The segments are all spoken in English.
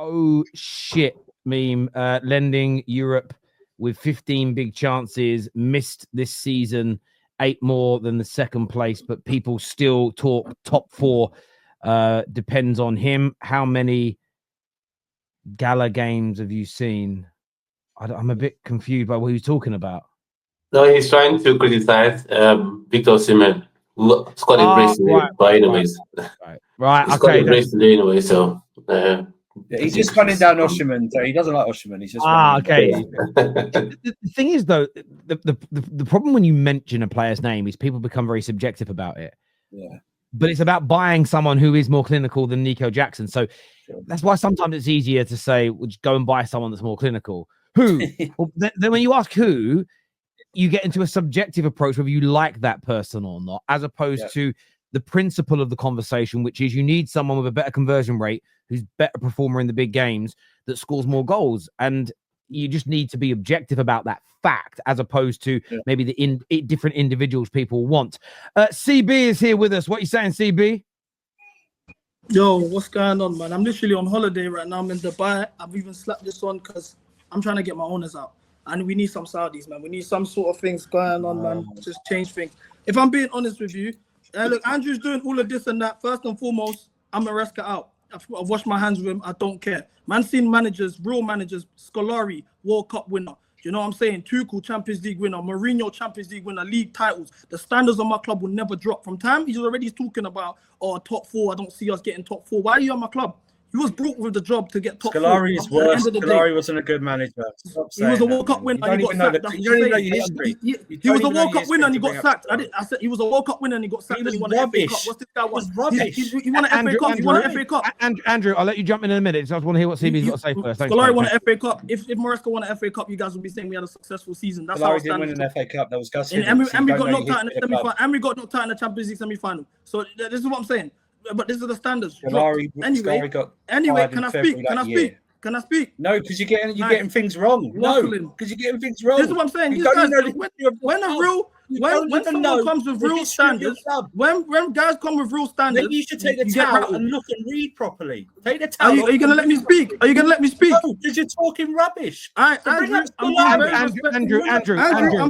oh shit meme. Lending Europe with 15 big chances, missed this season, 8 more than the second place, but people still talk top 4. Depends on him. How many gala games have you seen? I'm a bit confused by what he was talking about. No, he's trying to criticize Victor Osimhen. Scored a brace today, but anyways. Right. He scored a brace today anyway, so... he's just running down Osimhen, so he doesn't like Osimhen. He's just okay. The thing is, though, the problem when you mention a player's name is people become very subjective about it. Yeah. But it's about buying someone who is more clinical than Nico Jackson. So that's why sometimes it's easier to say, well, just go and buy someone that's more clinical. Who? Well, then when you ask who, you get into a subjective approach whether you like that person or not, as opposed to the principle of the conversation, which is you need someone with a better conversion rate, who's better performer in the big games, that scores more goals. And you just need to be objective about that fact, as opposed to maybe the different individuals people want. CB is here with us. What are you saying, CB? Yo, what's going on, man? I'm literally on holiday right now. I'm in Dubai. I've even slapped this on because I'm trying to get my owners out. And we need some Saudis, man. We need some sort of things going on, man. Just change things. If I'm being honest with you, look, Andrew's doing all of this and that. First and foremost, I'm MARESCA out. I've washed my hands with him. I don't care. Man, seen managers, real managers, Scolari, World Cup winner. You know what I'm saying? Tuchel, Champions League winner. Mourinho, Champions League winner. League titles. The standards of my club will never drop. From time he's already talking about, top 4. I don't see us getting top 4. Why are you on my club? He was brought with the job to get top 4. Scolari is worse. Scolari wasn't a good manager. He was a World Cup winner and he got sacked. You don't even know your history. He was a World Cup winner and he got sacked. I said he was a World Cup winner and he got sacked. He won an FA Cup. What's this guy want? He won an FA Cup. He won an FA Cup. Andrew, I'll let you jump in a minute. So I just want to hear what CB's got to say first. Scolari won an FA Cup. If MARESCA won an FA Cup, you guys would be saying we had a successful season. That's how I stand. Scolari didn't win an FA Cup. That was Gus. And we got knocked out in the semi-final. And we got knocked out in the Champions League semi-final. So this is what I'm saying. But these are the standards. Anyway, can I speak? No, because you're getting things wrong. No, because you're getting things wrong. This is what I'm saying. These guys, when someone comes with real standards, when guys come with real standards, maybe you should take the towel and look and read properly. Take the towel. Are you going to let me speak? Are you going to let me speak? No, because you're talking rubbish. Andrew, I'm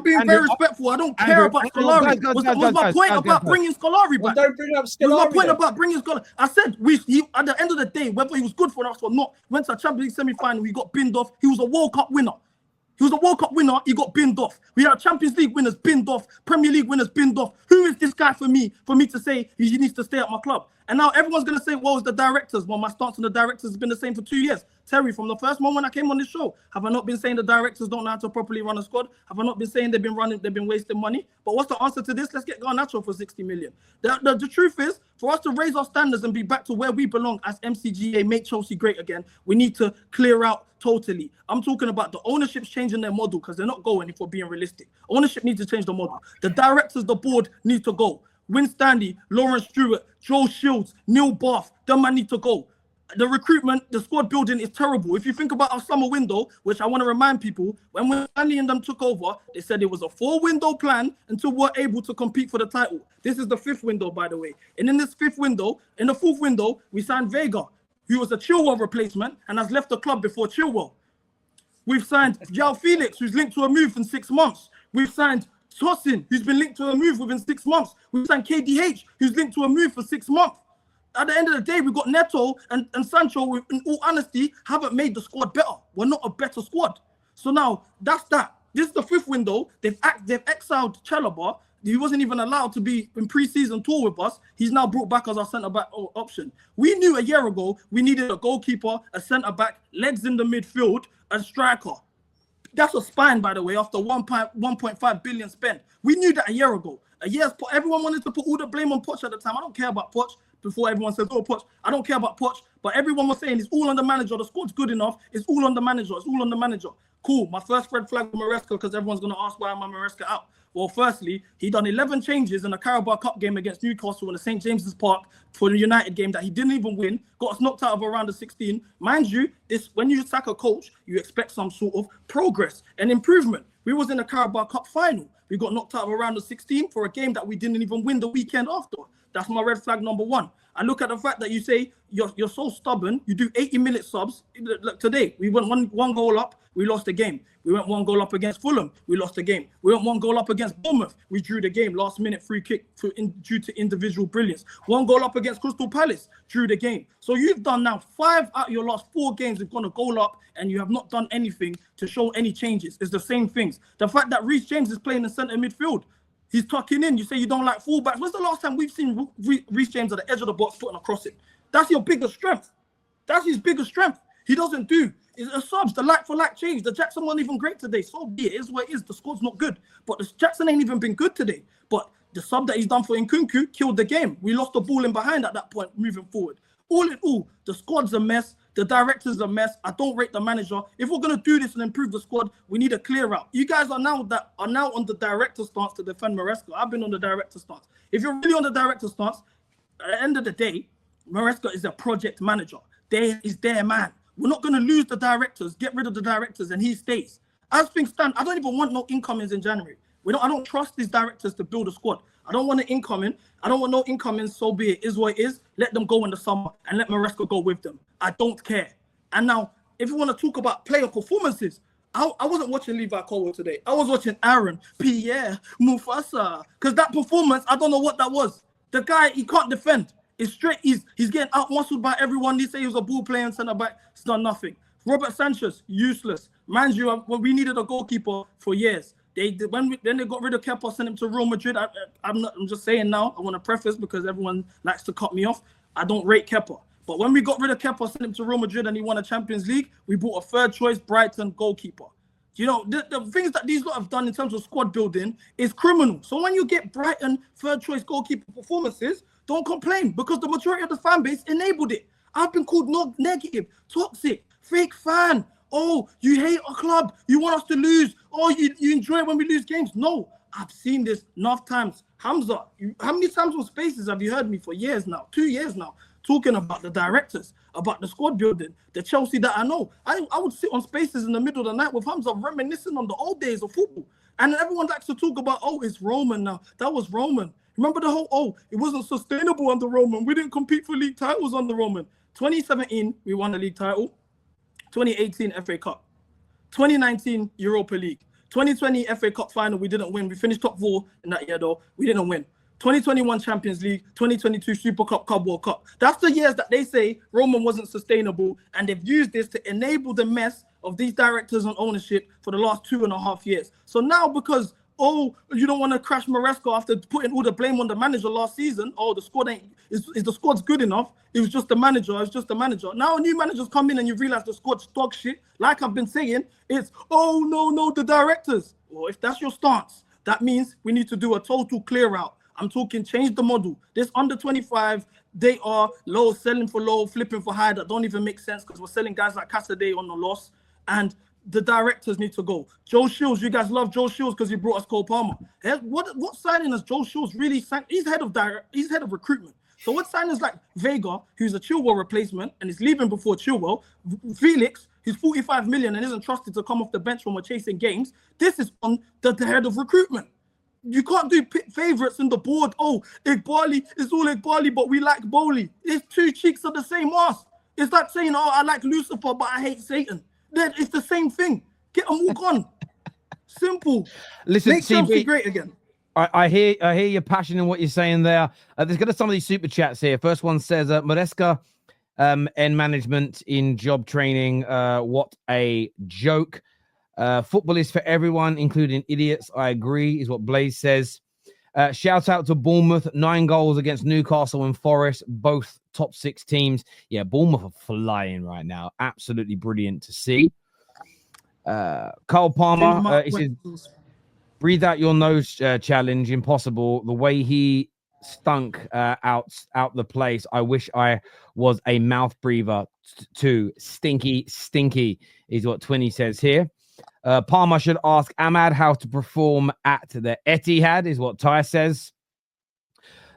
being very respectful. I don't care about Scolari. What's my point about bringing Scolari back? Don't bring up Scolari. What's my point about bringing Scolari? I said at the end of the day, whether he was good for us or not, went to a Champions League semi-final, he got binned off. He was a World Cup winner. He got binned off. We had Champions League winners binned off, Premier League winners binned off. Who is this guy for me to say he needs to stay at my club? And now everyone's going to say, well, it's the directors. Well, my stance on the directors has been the same for 2 years. Terry, from the first moment I came on this show, have I not been saying the directors don't know how to properly run a squad? Have I not been saying they've been wasting money? But what's the answer to this? Let's get Garnacho for 60 million. The truth is, for us to raise our standards and be back to where we belong as MCGA, make Chelsea great again, we need to clear out totally. I'm talking about the ownership's changing their model because they're not going if we're being realistic. Ownership needs to change the model. The directors, the board need to go. Win Stanley, Lawrence Stewart, Joe Shields, Neil Bath, them man need to go. The recruitment, the squad building is terrible. If you think about our summer window, which I want to remind people, when Stanley and them took over, they said it was a 4-window plan until we're able to compete for the title. This is the 5th window, by the way. And in this 5th window, in the 4th window, we signed Vega, who was a Chilwell replacement and has left the club before Chilwell. We've signed João Felix, who's linked to a move in 6 months. We've signed Tosin, who's been linked to a move within 6 months. We've signed KDH, who's linked to a move for 6 months. At the end of the day, we've got Neto and Sancho, who, in all honesty, haven't made the squad better. We're not a better squad. So now, that's that. This is the 5th window. They've exiled Chalobah. He wasn't even allowed to be in pre-season tour with us. He's now brought back as our centre-back option. We knew a year ago we needed a goalkeeper, a centre-back, legs in the midfield, a striker. That's a spine, by the way, after 1.5 billion spent. We knew that a year ago. Everyone wanted to put all the blame on Poch at the time. I don't care about Poch. Before everyone says, oh, Poch, I don't care about Poch. But everyone was saying it's all on the manager. The squad's good enough. It's all on the manager. It's all on the manager. Cool. My first red flag with MARESCA, because everyone's going to ask why am I MARESCA out? Well, firstly, he done 11 changes in a Carabao Cup game against Newcastle in the St. James's Park for the United game that he didn't even win, got us knocked out of around the 16. Mind you, when you sack a coach, you expect some sort of progress and improvement. We was in a Carabao Cup final. We got knocked out of around the 16 for a game that we didn't even win the weekend after. That's my red flag number one. I look at the fact that you say you're so stubborn. You do 80-minute subs. Look, today we went one goal up. We lost the game. We went 1 goal up against Fulham. We lost the game. We went 1 goal up against Bournemouth. We drew the game. Last minute free kick due to individual brilliance. 1 goal up against Crystal Palace. Drew the game. So you've done now 5 out of your last 4 games. You've gone a goal up and you have not done anything to show any changes. It's the same things. The fact that Reece James is playing in centre midfield. He's tucking in. You say you don't like fullbacks. When's the last time we've seen Reece James at the edge of the box putting across it? That's your biggest strength. That's his biggest strength. He doesn't do. It's a subs, the like-for-like change. The Jackson wasn't even great today. So be it. It is what it is. The squad's not good. But the Jackson ain't even been good today. But the sub that he's done for Nkunku killed the game. We lost the ball in behind at that point, moving forward. All in all, the squad's a mess. The director's a mess. I don't rate the manager. If we're going to do this and improve the squad, we need a clear out. You guys are now on the director stance to defend Maresca. I've been on the director stance. If you're really on the director stance, at the end of the day, Maresca is a project manager. Is their man. We're not going to lose the directors, get rid of the directors, and he stays. As things stand, I don't even want no incomings in January. I don't trust these directors to build a squad. I don't want an incoming. I don't want no incomings, so be it. Is what it is. Let them go in the summer and let Maresca go with them. I don't care. And now, if you want to talk about player performances, I wasn't watching Levi Colwill today. I was watching Aaron, Pierre, Mufasa. Because that performance, I don't know what that was. The guy, he can't defend. It's straight. He's getting out-muscled by everyone. They say he was a ball player and centre-back. It's done nothing. Robert Sanchez, useless. Mind you, when we needed a goalkeeper for years. Then they got rid of Kepa, sent him to Real Madrid. I'm just saying now, I want to preface because everyone likes to cut me off. I don't rate Kepa. But when we got rid of Kepa, sent him to Real Madrid and he won a Champions League, we bought a third choice Brighton goalkeeper. You know, the things that these lot have done in terms of squad building is criminal. So when you get Brighton third choice goalkeeper performances, don't complain because the majority of the fan base enabled it. I've been called negative, toxic, fake fan. Oh, you hate our club. You want us to lose. Oh, you enjoy it when we lose games. No, I've seen this enough times. Hamza, how many times on Spaces have you heard me for years now, 2 years now, talking about the directors, about the squad building, the Chelsea that I know. I would sit on Spaces in the middle of the night with Hamza reminiscing on the old days of football. And everyone likes to talk about, oh, it's Roman now. That was Roman. Remember the whole, oh, it wasn't sustainable under Roman. We didn't compete for league titles under Roman. 2017, we won the league title. 2018, FA Cup. 2019, Europa League. 2020, FA Cup final, we didn't win. We finished top 4 in that year, though. We didn't win. 2021 Champions League, 2022 Super Cup, Club World Cup. That's the years that they say Roman wasn't sustainable, and they've used this to enable the mess of these directors and ownership for the last 2.5 years. So now because, oh, you don't want to crash Maresca after putting all the blame on the manager last season, oh, the squad is the squad's good enough, it was just the manager, Now a new manager's come in and you realize the squad's dog shit. Like I've been saying, it's, oh, no, the directors. Well, if that's your stance, that means we need to do a total clear out. I'm talking change the model. This under 25, they are low, selling for low, flipping for high. That don't even make sense because we're selling guys like Cassidy on the loss. And the directors need to go. Joe Shields, you guys love Joe Shields because he brought us Cole Palmer. What signing has Joe Shields really signed? He's head of recruitment. So what signings like Vega, who's a Chilwell replacement and is leaving before Chilwell, Felix, who's 45 million and isn't trusted to come off the bench when we're chasing games. This is on the head of recruitment. You can't do favourites in the board. Oh, Igbali, it's all Igbali, but we like Bowley. It's two cheeks of the same ass. It's like saying, oh, I like Lucifer, but I hate Satan. Then it's the same thing. Get them all gone. Simple. Listen, make Chelsea great again. I hear your passion in what you're saying there. There's got some of these super chats here. First one says, Maresca and management in job training. What a joke. Football is for everyone, including idiots. I agree, is what Blaze says. Shout out to Bournemouth, 9 goals against Newcastle and Forest, both top 6 teams. Yeah, Bournemouth are flying right now. Absolutely brilliant to see. Carl Palmer, he says, breathe out your nose challenge, impossible. The way he stunk out the place. I wish I was a mouth breather too. Stinky is what Twinny says here. Palmer should ask Ahmad how to perform at the Etihad, is what Ty says.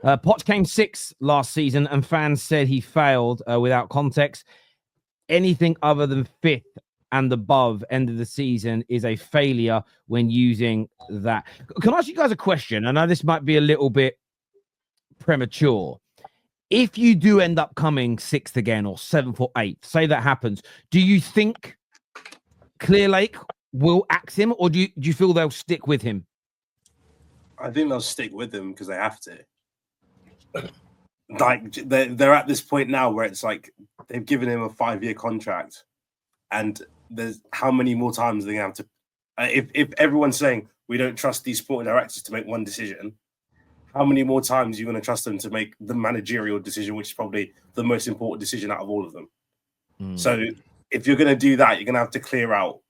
Poch came 6th last season, and fans said he failed without context. Anything other than 5th and above end of the season is a failure when using that. Can I ask you guys a question? I know this might be a little bit premature. If you do end up coming 6th again or 7th or 8th, say that happens, do you think Clear Lake will axe him, or do you feel they'll stick with him? I think they'll stick with him because they have to. Like they're at this point now where it's like they've given him a 5-year contract, and there's how many more times are they have to? If everyone's saying we don't trust these sporting directors to make one decision, how many more times are you going to trust them to make the managerial decision, which is probably the most important decision out of all of them? So if you're going to do that, you're going to have to clear out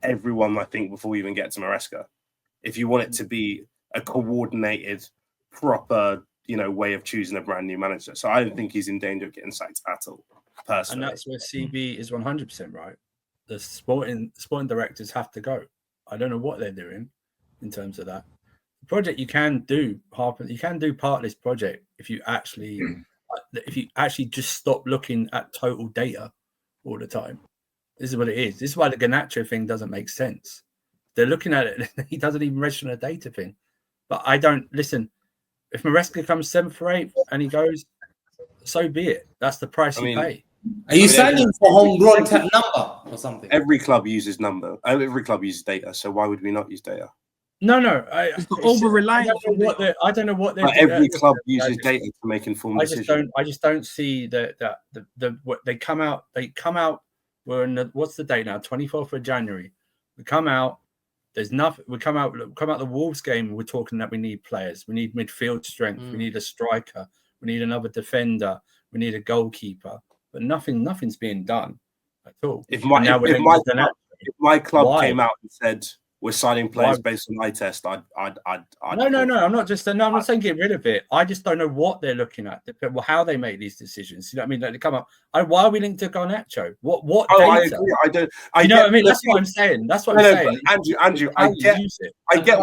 everyone, I think, before we even get to MARESCA. If you want it to be a coordinated, proper, way of choosing a brand new manager. So I don't think he's in danger of getting sacked at all, personally. And that's where CB is 100% right. The sporting directors have to go. I don't know what they're doing in terms of that. The project you can do part of this project if you actually just stop looking at total data all the time. This is what it is. This is why the Garnacho thing doesn't make sense. They're looking at it. He doesn't even register a data thing. But I don't listen. If MARESCA comes 7th or 8th and he goes, so be it. That's the price you pay. Are you signing for homegrown number or something? Every club uses number. Every club uses data. So why would we not use data? No. It's the over-reliance. I don't know what they're. But every club uses data to make informed decisions. I just don't see that what they come out. They come out. We're in what's the date now? 24th of January. We come out. There's nothing. We come out the Wolves game. We're talking that we need players. We need midfield strength. We need a striker. We need another defender. We need a goalkeeper. But nothing's being done at all. If my club came out and said we're signing players based on eye test, I'd No. I'm not saying get rid of it. I just don't know what they're looking at. How they make these decisions. You know what I mean? Like they come up. Why are we linked to Garnacho? What? Oh, data? I agree. I don't. You know what I mean? That's what I'm saying. That's what I'm saying. Andrew, I get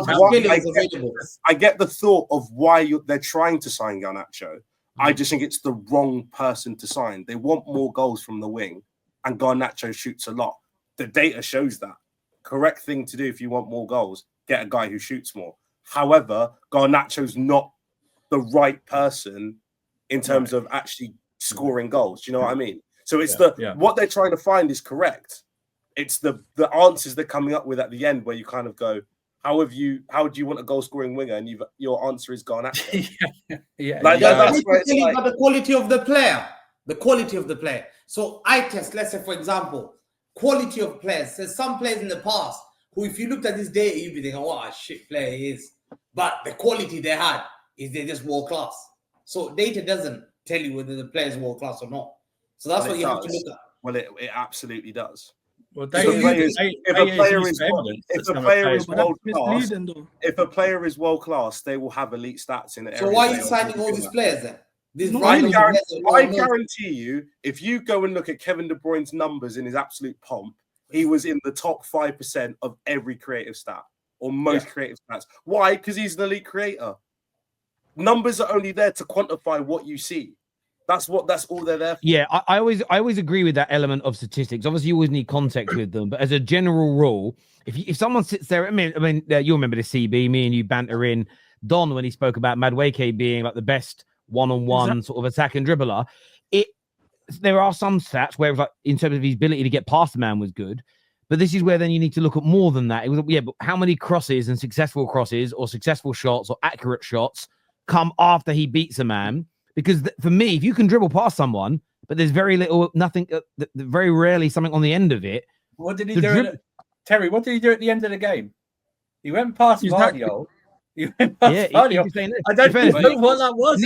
the thought of why they're trying to sign Garnacho. I just think it's the wrong person to sign. They want more goals from the wing, and Garnacho shoots a lot. The data shows that. Correct thing to do if you want more goals, get a guy who shoots more. However, Garnacho's not the right person in terms of actually scoring goals. Do you know what I mean? So it's what they're trying to find is correct. It's the answers they're coming up with at the end where you kind of go, how do you want a goal scoring winger? And your answer is Garnacho. That's where it's like the quality of the player. The quality of the player. So I test, let's say, for example, quality of players. There's some players in the past who, if you looked at this data, you'd be thinking, what a shit player he is. But the quality they had is they're just world class. So data doesn't tell you whether the player is world class or not. So that's what you have to look at. Well, it absolutely does. Well, if a player is world class, they will have elite stats in it. So why are you signing all these players then? I guarantee you, if you go and look at Kevin De Bruyne's numbers in his absolute pomp, he was in the top 5% of every creative stat or most creative stats. Why? Because he's an elite creator. Numbers are only there to quantify what you see. That's all they're there for. Yeah, I always agree with that element of statistics. Obviously, you always need context with them, but as a general rule, if someone sits there, I mean, you remember the CB, me and you banter in Don when he spoke about Madueke being like the best one-on-one sort of attack and dribbler. There are some stats where it was like in terms of his ability to get past the man was good, but this is where then you need to look at more than that. It was but how many crosses and successful crosses or successful shots or accurate shots come after he beats a man? Because for me, if you can dribble past someone, but there's very rarely something on the end of it. What did he do? Terry, what did he do at the end of the game? He went past Vardio. I don't know what that was.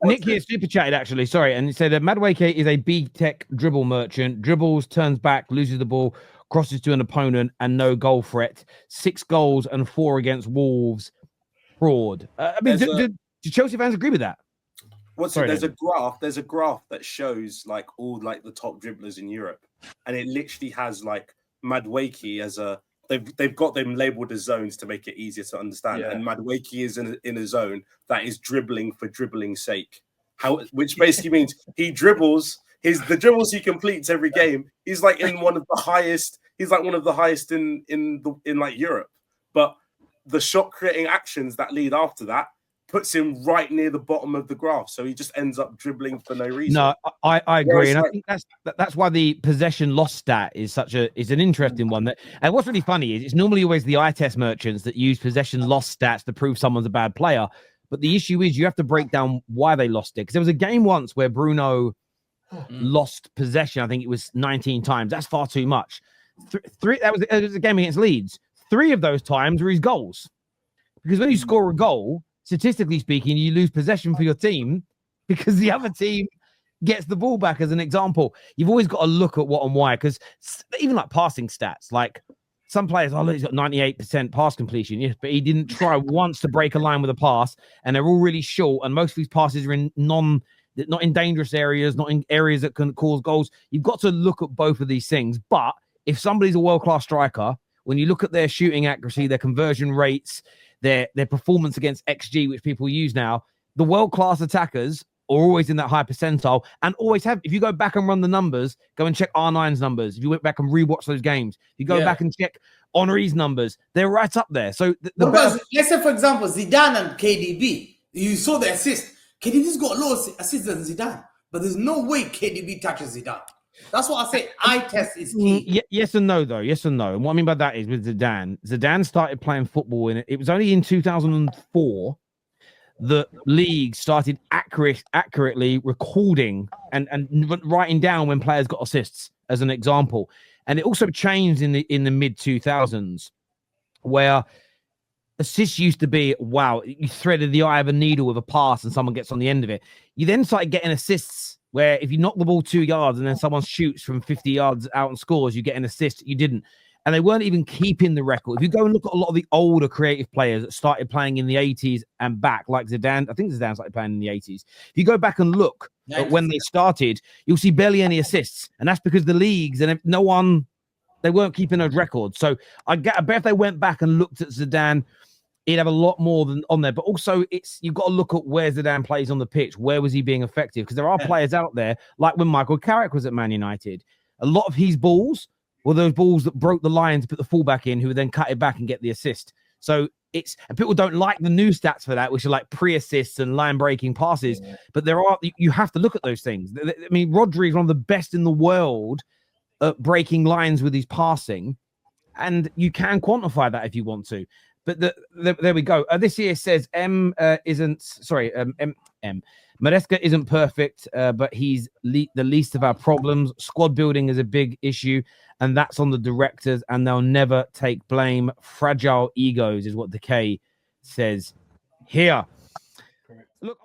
Nick here super chatted actually, sorry, and he said that Madueke is a big tech dribble merchant, dribbles, turns back, loses the ball, crosses to an opponent, and no goal threat. 6 goals and 4 against Wolves. Fraud. I mean, do Chelsea fans agree with that? There's a graph that shows like all like the top dribblers in Europe, and it literally has like Madueke as a. They've got them labeled as zones to make it easier to understand. Yeah. And Madueke is in a zone that is dribbling for dribbling's sake. Which basically means he dribbles. The dribbles he completes every game. He's like one of the highest in like Europe. But the shot creating actions that lead after that, puts him right near the bottom of the graph, so he just ends up dribbling for no reason. No, I agree, and like, I think that's why the possession loss stat is an interesting one. And what's really funny is it's normally always the eye test merchants that use possession loss stats to prove someone's a bad player. But the issue is you have to break down why they lost it, because there was a game once where Bruno lost possession. I think it was 19 times. That's far too much. It was a game against Leeds. 3 of those times were his goals, because when you score a goal, statistically speaking, you lose possession for your team because the other team gets the ball back. As an example, you've always got to look at what and why, because even like passing stats, like some players, he's got 98% pass completion, yes, but he didn't try once to break a line with a pass, and they're all really short, and most of these passes are in not in dangerous areas, not in areas that can cause goals. You've got to look at both of these things. But if somebody's a world-class striker, when you look at their shooting accuracy, their conversion rates, their performance against XG, which people use now, the world-class attackers are always in that high percentile and always have. If you go back and run the numbers, go and check R9's numbers. If you went back and rewatch those games, if you go back and check Henry's numbers, they're right up there. So let's say, for example, Zidane and KDB, you saw the assist. KDB's got lower assists than Zidane, but there's no way KDB touches Zidane. That's what I say. Eye test is key. Yes and no, though. Yes and no. And what I mean by that is with Zidane started playing football it was only in 2004 the league started accurately recording and writing down when players got assists, as an example. And it also changed in the mid 2000s, where assists used to be, wow, you threaded the eye of a needle with a pass and someone gets on the end of it. You then started getting assists where if you knock the ball 2 yards and then someone shoots from 50 yards out and scores, you get an assist. You didn't. And they weren't even keeping the record. If you go and look at a lot of the older creative players that started playing in the 80s and back, like Zidane, I think Zidane started playing in the 80s. If you go back and look at when they started, you'll see barely any assists. And that's because the leagues and they weren't keeping those records. So I bet if they went back and looked at Zidane, he'd have a lot more than on there. But also, you've got to look at where Zidane plays on the pitch. Where was he being effective? Because there are players out there, like when Michael Carrick was at Man United. A lot of his balls were those balls that broke the line to put the fullback in, who would then cut it back and get the assist. So and people don't like the new stats for that, which are like pre-assists and line-breaking passes. But you have to look at those things. I mean, Rodri is one of the best in the world at breaking lines with his passing, and you can quantify that if you want to. But there we go. This here says Maresca isn't perfect, but he's the least of our problems. Squad building is a big issue, and that's on the directors, and they'll never take blame. Fragile egos is what Decay says here. Look.